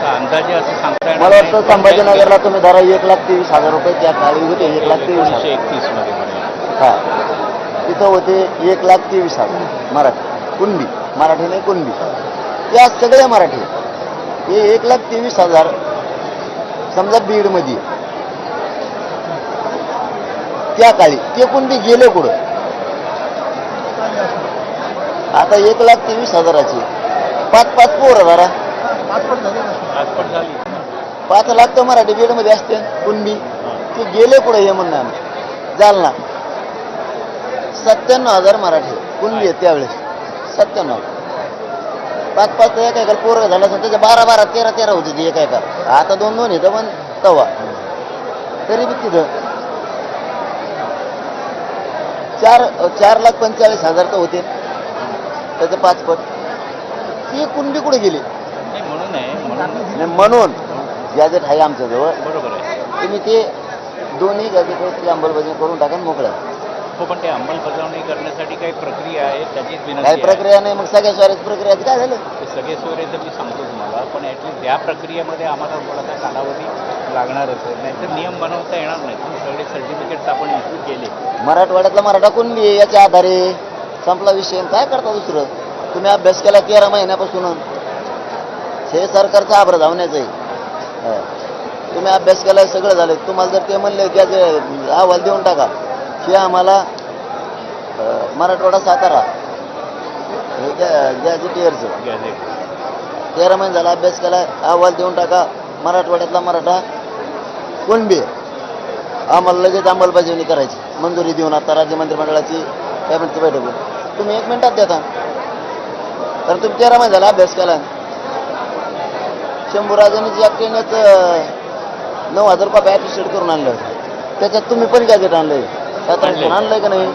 अंदाजे असं सांगता येणार मला नाही. वाटतं संभाजीनगरला तुम्ही धरा 1,23,000 रुपये त्या काळी होते 1,23,000. 1931 मध्ये म्हणे. हा तिथं होते 1,23,000 मराठी कुणबी, मराठी नाही कुणबी, त्या सगळ्या मराठी. हे 1,23,000 समजा बीडमध्ये त्या काळी ते कुणबी गेले कुठं. आता 1,23,000ची 5-5 पोरं धरा, आजपट झाली. 5 लाख तर मराठी बीडमध्ये असते कुणबी. ते गेले कुठे हे म्हणणं आम्ही. जालना 97,000 मराठी कुणबी आहेत त्यावेळेस. 97 5-5 एका एका पोरं झालं असं त्याच्या 12-12 13-13 होती ती एका एका. आता 2-2 येतं पण तवा तरी बी तिथं 4,45,000 तर होते त्याचे 5 पट. ती कुणबी कुठे गेली नाही म्हणून आहे नाही म्हणून गॅजेट आहे आमच्याजवळ. बरोबर आहे. तुम्ही ते दोन्ही गॅजेटवरची अंमलबजावणी करून टाका मोकळ्या. हो पण ते अंमलबजावणी करण्यासाठी काही प्रक्रिया आहे त्याचीच काही विनंती आहे. प्रक्रिया नाही मग सगळ्या स्वाऱ्याची प्रक्रिया आहे. काय झालं ते सगळे सोयरे तर मी सांगतो तुम्हाला, पण ॲटलीस्ट त्या प्रक्रियेमध्ये आम्हाला थोडासा कालावधी लागणारच आहे. नाहीतर नियम बनवता येणार नाही. तुम्ही सगळे सर्टिफिकेट्स आपण इश्यू केले. मराठवाड्यातला मराठा कुणबी आहे याच्या आधारे संपला विषय. काय करता दुसरं. तुम्ही अभ्यास केला 13 महिन्यापासून. हे सरकारचं आभर धावण्याचं आहे. तुम्ही अभ्यास केला सगळं झालं. तुम्हाला जर ते म्हणले की अहवाल देऊन टाका की आम्हाला मराठवाडा सातारा हे गॅजेटियरचं गॅझेट 13 महिने झाला अभ्यास केला अहवाल देऊन टाका मराठवाड्यातला मराठा कुणबी आम्हाला लगेच अंमलबजावणी करायची मंजुरी देऊन. आता राज्य मंत्रिमंडळाची कॅबिनेटची बैठक होईल. तुम्ही 1 मिनिटात देता. तर तुम्ही 13 महिने झाला अभ्यास केला. शंभूराजांनी एकट्यानेच 9,000 रुपये ॲप्रिशिएट करून आणलं होतं. त्याच्यात तुम्ही पण गॅजेट आणलंय. आणलंय का नाही.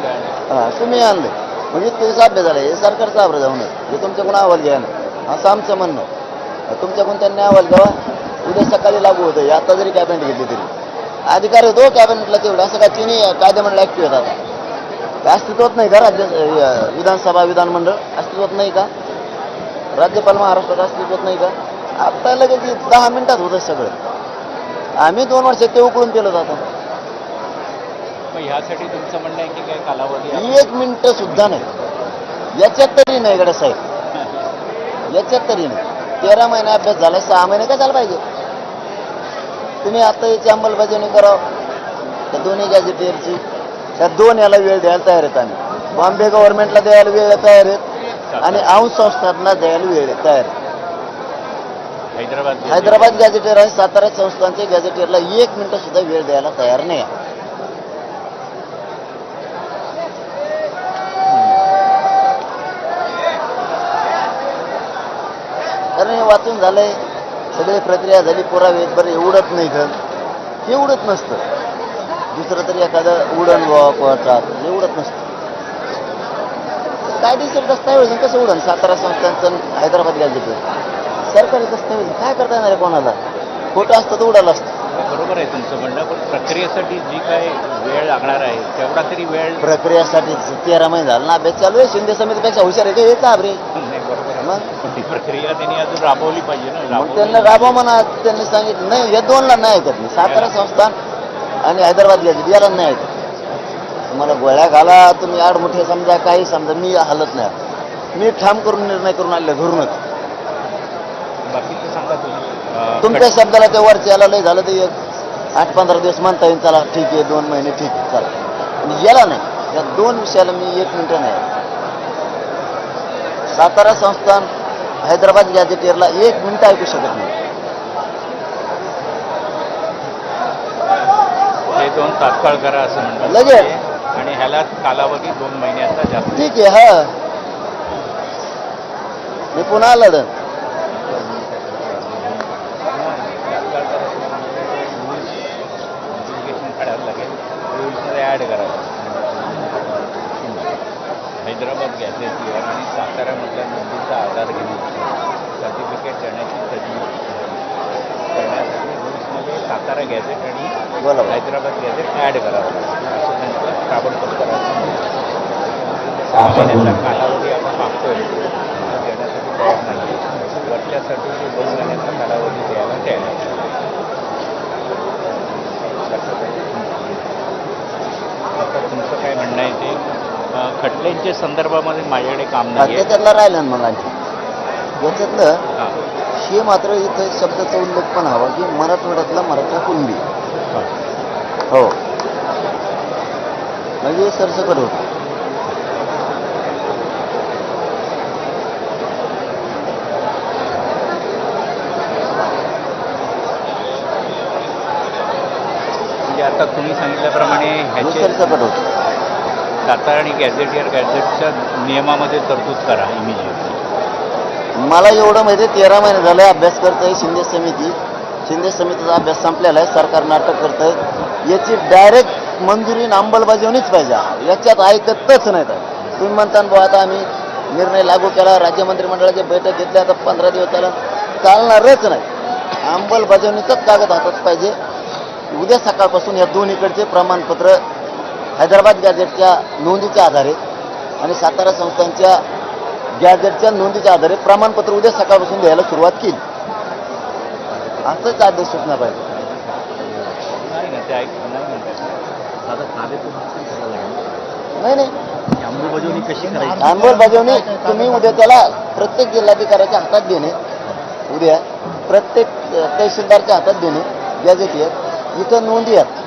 हां तुम्ही आणलंय म्हणजे तुझा अभ्यास झाला. हे सरकारचा अभ्यास जाऊ नये. हे तुमच्याकडून अहवाल घ्या ना असं आमचं म्हणणं. तुमच्याकडून त्यांनी अहवाल घ्यावा. उद्या सकाळी लागू होतं. आता जरी कॅबिनेट घेतली तरी अधिकार होतो कॅबिनेटला तेवढं. असं काय तिन्ही कायदेमंडळ ॲक्टिव्ह आहेत. आता अस्तित्वात नाही का राज्य विधानसभा विधानमंडळ अस्तित्वात नाही का. राज्यपाल महाराष्ट्रात अस्तित्वात नाही का. आता लगेच 10 मिनिटात होतं सगळं. आम्ही 2 वर्ष ते उकळून केलं जातं. मग ह्यासाठी तुमचं म्हणणं आहे की काय कालावधी आहे? 1 मिनिटं सुद्धा नाही. याच्यात तरी नाही गड्या साहेब. याच्यात तरी नाही. 13 महिने अभ्यास झाला 6 महिने काय झालं पाहिजे. तुम्ही आता याची अंमलबजावणी करावं. त्या दोन्ही गॅजेटियरची त्या 2 याला वेळ द्यायला तयार आहेत आम्ही. बॉम्बे गव्हर्नमेंटला द्यायला वेळ तयार आहेत आणि अंश संस्थांना द्यायला वेळ तयार आहे. हैदराबाद गॅजेटियर आणि सातारा संस्थांच्या गॅजेटियरला 1 मिनिटं सुद्धा वेळ द्यायला तयार नाही. कारण हे वाचून झालंय. सगळी प्रक्रिया झाली. पुरावे बरे उडत नाही तर हे उडत नसतं. दुसरं तरी एखादं उडण वापरतात हे उडत नसतं. कायदेशीर दस्तावेज कसं उडण. सातारा संस्थांचं हैदराबाद गॅजेटियर सरकारी दस्तावेज काय करता येणार आहे कोणाला. खोटं असतं तर उडालं असतं. बरोबर आहे तुमचं म्हणणं, पण प्रक्रियेसाठी जी काय वेळ लागणार आहे तेवढा तरी वेळ. प्रक्रियासाठी 13 महिने झाला ना अभ्यास चालू आहे. शिंदे समितीपेक्षा हुशार आहे का हे चाबरे. नाही बरोबर आहे. मग पण ती प्रक्रिया त्यांनी अजून राबवली पाहिजे ना. मग त्यांना राबवा म्हणा. त्यांनी सांगितलं नाही. या 2ला नाही ऐकत नाही. सातारा संस्थान आणि हैदराबाद गॅजेट याला नाही ऐकत. तुम्हाला गोळ्या घाला तुम्ही आडमुठे समजा काही समजा मी हलत नाही. मी ठाम करून निर्णय करून आणले घरूनच. बाकीचं सांगा तुम्ही. तुमच्या शब्दाला ते वरच्या याला लय झालं ते 8-15 दिवस म्हणता येईल. चला ठीक आहे 2 महिने ठीक आहे चला. आणि याला नाही. या 2 विषयाला मी 1 मिनिटं नाही. सातारा संस्थान हैदराबाद गॅजेटियरला 1 मिनिटं ऐकू शकत नाही. हे 2 तात्काळ करा असं म्हणतात लगेच. आणि ह्याला कालावधी 2 महिन्याचा जास्त. ठीक आहे. हा मी पुन्हा लढन. काढायला लागेल. रूल्समध्ये ॲड करावं. हैदराबाद गॅजेटियर आणि साताऱ्यामधल्या नोंदीचा आधार घेऊन सर्टिफिकेट देण्याची तजवीज करण्यासाठी रूल्समध्ये सातारा गॅजेट आणि हैदराबाद गॅजेट ॲड करावं लागेल. असं त्यांचं ताबडतोब करायचं. 6 महिन्याचा कालावधी आपण मागतोय देण्यासाठी तयार नाही. वर्षासाठी ते 2 महिन्याचा कालावधी द्यायला तयार आहे. आता तुमचं काय म्हणणं आहे ते खटल्यांच्या संदर्भामध्ये माझ्याकडे काम नाही आहे. त्याच्यातलं राहिलं ना मग आणखी याच्यातलं हां हे मात्र इथं शब्दाचा उल्लेख पण हवा की मराठवाड्यातला मराठा कुणबी हो म्हणजे सरसकट होतं. म्हणजे आता तुम्ही सांगितल्याप्रमाणे ह्याचे सरसकट होतं. सातारा आणि गॅझेटच्या नियमामध्ये तरतूद करा इमिजिएटली. मला एवढं माहिती आहे 13 महिने झाले अभ्यास करतोय शिंदे समितीचा अभ्यास संपलेला आहे. सरकार नाटक करतंय. याची डायरेक्ट मंजुरी आणि अंमलबजावणीच पाहिजे. याच्यात ऐकतच नाही. तुम्ही म्हणता बुवा आता आम्ही निर्णय लागू केला, राज्य मंत्रिमंडळाची बैठक घेतली, आता 15 दिवस चालणारच नाही. अंमलबजावणीचंच कागद हातात पाहिजे. उद्या सकाळपासून या दोन्हीकडचे प्रमाणपत्र हैदराबाद गॅझेटच्या नोंदीच्या आधारे आणि सातारा संस्थांच्या गॅझेटच्या नोंदीच्या आधारे प्रमाणपत्र उद्या सकाळपासून द्यायला सुरुवात केली. असंच आदेश सुटणार पाहिजे. नाही ना ते नाही म्हणतात. नाही अंमलबजावणी कशी करायची? अंमलबजावणी तुम्ही उद्या त्याला प्रत्येक जिल्हाधिकाऱ्याच्या हातात देणे, उद्या प्रत्येक तहसीलदारच्या हातात देणे गॅझेट इथं नोंदी आहेत.